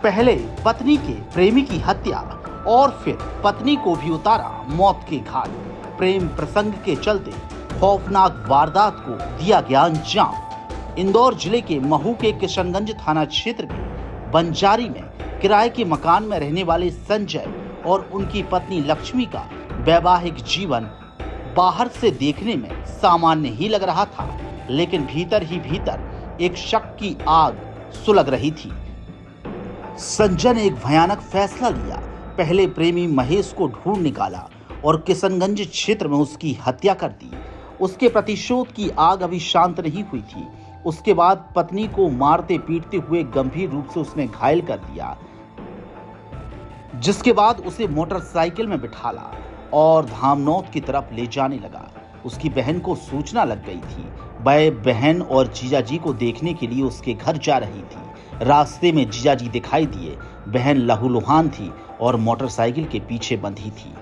पहले पत्नी के प्रेमी की हत्या और फिर पत्नी को भी उतारा मौत के घाट। प्रेम प्रसंग के चलते खौफनाक वारदात को दिया गया अंजाम। इंदौर जिले के महू के किशनगंज थाना क्षेत्र के बंजारी में किराए के मकान में रहने वाले संजय और उनकी पत्नी लक्ष्मी का वैवाहिक जीवन बाहर से देखने में सामान्य ही लग रहा था, लेकिन भीतर ही भीतर एक शक की आग सुलग रही थी। संजय ने एक भयानक फैसला लिया। पहले प्रेमी महेश को ढूंढ निकाला और किशनगंज क्षेत्र में उसकी हत्या कर दी। उसके प्रतिशोध की आग अभी शांत नहीं हुई थी। उसके बाद पत्नी को मारते पीटते हुए गंभीर रूप से उसने घायल कर दिया, जिसके बाद उसे मोटरसाइकिल में बिठाला और धामनौत की तरफ ले जाने लगा। उसकी बहन को सूचना लग गई थी। वह बहन और जीजाजी को देखने के लिए उसके घर जा रही थी। रास्ते में जीजाजी दिखाई दिए। बहन लहूलुहान थी और मोटरसाइकिल के पीछे बंधी थी।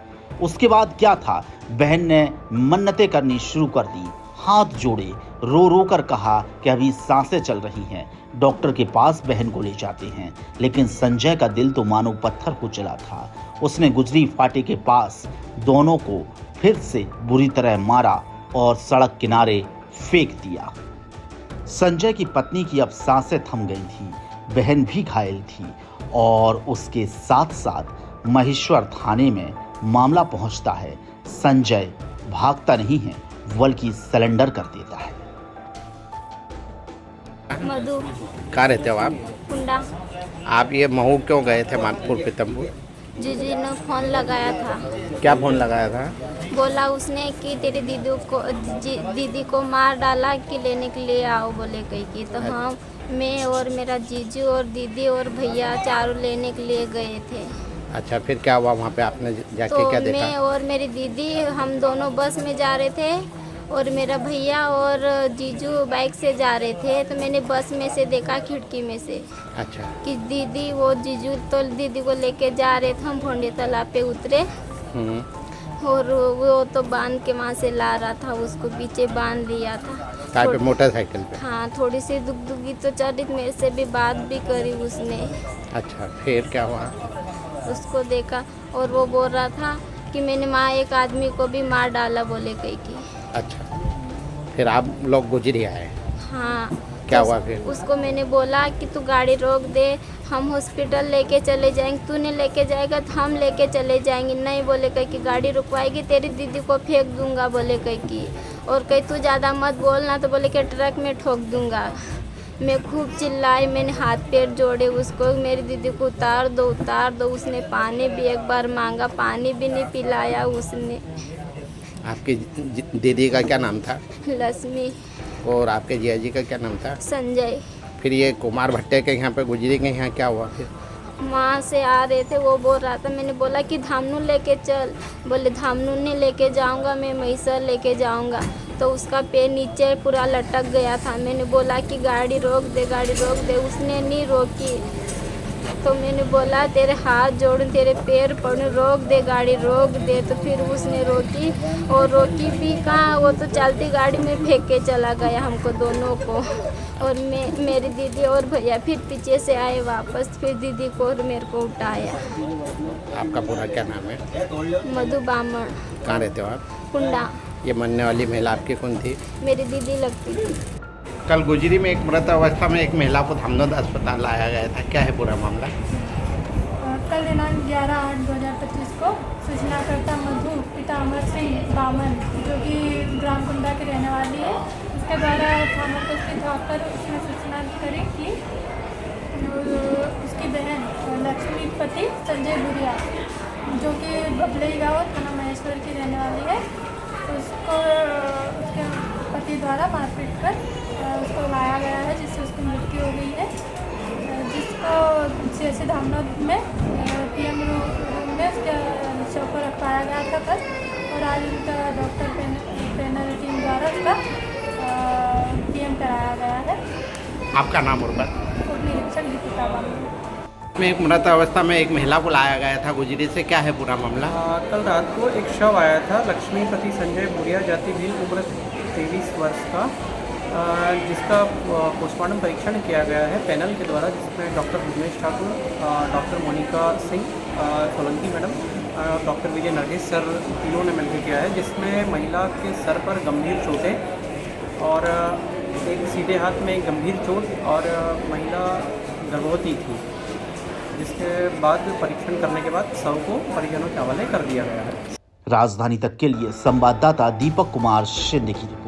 उसके बाद क्या था, बहन ने मन्नतें करनी शुरू कर दी। हाथ जोड़े, रो रो कर कहा कि अभी सांसें चल रही हैं। डॉक्टर के पास बहन को ले जाते हैं, लेकिन संजय का दिल तो मानो पत्थर हो चला था। उसने गुजरी फाटे के पास दोनों को फिर से बुरी तरह मारा और सड़क किनारे फेंक दिया। संजय की पत्नी की अब सांसें थम गई थी, बहन भी घायल थी और उसके साथ साथ महेश्वर थाने में मामला पहुंचता है। संजय भागता नहीं है, बल्कि सरेंडर कर देता है। मधु। कहाँ रहते हो आप? कुंडा। आप ये महू क्यों गए थे मानपुर पीतमपुर? जीजी ने फोन लगाया था। क्या फोन लगाया था? बोला उसने कि तेरी दीदी को मार डाला कि लेने के लिए आओ बोले कहीं की। तो हम मैं और मेरा जीजू और दीदी और भैया चारों लेने के लिए गए थे। अच्छा, फिर क्या हुआ वहाँ पे? आपने जाके तो क्या देखा? मैं और मेरी दीदी हम दोनों बस में जा रहे थे और मेरा भैया और जीजू बाइक से जा रहे थे। तो मैंने बस में से देखा खिड़की में से। अच्छा। कि दीदी वो जीजू तो दीदी को लेके जा रहे थे। हम भोंडे तालाब पे उतरे और वो तो बांध के वहाँ से ला रहा था, उसको पीछे बांध लिया था। पे मोटरसाइकिल पे? हाँ, थोड़ी सी दुखी तो चढ़ी, मेरे से भी बात भी करी उसने। अच्छा, फिर क्या हुआ? उसको देखा और वो बोल रहा था कि मैंने वहाँ एक आदमी को भी मार डाला बोले कहीं की। अच्छा, फिर आप लोग गुजरी आए? हाँ। क्या तो हुआ फिर? उसको मैंने बोला कि तू गाड़ी रोक दे, हम हॉस्पिटल लेके चले जाएंगे। तू नहीं लेके जाएगा तो हम लेके चले जाएंगे। नहीं बोले कहीं कि गाड़ी रुकवाएगी तेरी दीदी को फेंक दूंगा बोले कहीं की। और कहीं तू ज़्यादा मत बोलना तो बोले कि ट्रक में ठोक दूंगा। मैं खूब चिल्लाई, मैंने हाथ पैर जोड़े उसको, मेरी दीदी को उतार दो उतार दो। उसने पानी भी एक बार मांगा, पानी भी नहीं पिलाया उसने। आपकी दीदी का क्या नाम था? लक्ष्मी। और आपके जियाजी का क्या नाम था? संजय। फिर ये कुमार भट्टे के यहाँ पे गुजरी के यहाँ क्या हुआ फिर? वहाँ से आ रहे थे, वो बोल रहा था, मैंने बोला कि धामनू लेके चल। बोले धामनू नहीं लेके जाऊँगा, मैं मैसर लेके जाऊँगा। तो उसका पैर नीचे पूरा लटक गया था। मैंने बोला कि गाड़ी रोक दे गाड़ी रोक दे, उसने नहीं रोकी। तो मैंने बोला तेरे हाथ जोड़ूं तेरे पैर पड़ूं, रोक दे गाड़ी रोक दे। तो फिर उसने रोकी और रोकी भी कहाँ, वो तो चलती गाड़ी में फेंक के चला गया हमको दोनों को। और मेरी दीदी और भैया फिर पीछे से आए वापस, फिर दीदी को और मेरे को उठाया। आपका पूरा क्या नाम है? मधु बामण। कहाँ रहते हो आप? कुंडा। ये मरने वाली महिला आपकी कौन थी? मेरी दीदी लगती थी। कल गुजरी में एक मृत अवस्था में एक महिला को धामनौत अस्पताल लाया गया था, क्या है पूरा मामला? कल दिनांक 11/8/2025 को सूचनाकर्ता मधु पिता अमर सिंह बामन, जो कि ग्राम कुंडा की रहने वाली है, उसके द्वारा थाना पर स्थित होकर उसने सूचना करी कि उसकी बहन लक्ष्मी पति संजय बुरिया, जो कि बबलई गाँव थाना महेश्वर की रहने वाली है, उसको उसके पति द्वारा मारपीट कर उसको लाया गया है, जिससे उसकी मृत्यु हो गई है। जिसको सीएससी धामनौत में पीएम रूम में उसके शव को रखवाया गया था कल, और आज उनका डॉक्टर पैनल टीम द्वारा उसका पीएम कराया गया है। आपका नाम और बात? उप निरीक्षक दीपिका बाबू। में एक मृत अवस्था में एक महिला को लाया गया था गुजरी से, क्या है पूरा मामला? कल रात को एक शव आया था, लक्ष्मीपति संजय बुरिया, जाति भील, उम्र 23 वर्ष का। जिसका पोस्टमार्टम परीक्षण किया गया है पैनल के द्वारा, जिसमें doctor Bhuvnesh Thakur, doctor Monika Singh Solanki madam, doctor Vijay Nargis sir, तीनों ने मिलकर किया है, जिसमें महिला के सर पर गंभीर चोटें और एक सीधे हाथ में एक गंभीर चोट और महिला गर्भवती थी, जिसके बाद परीक्षण करने के बाद शव को परिजनों के हवाले कर दिया गया है। राजधानी तक के लिए संवाददाता दीपक कुमार शिंदे की रिपोर्ट।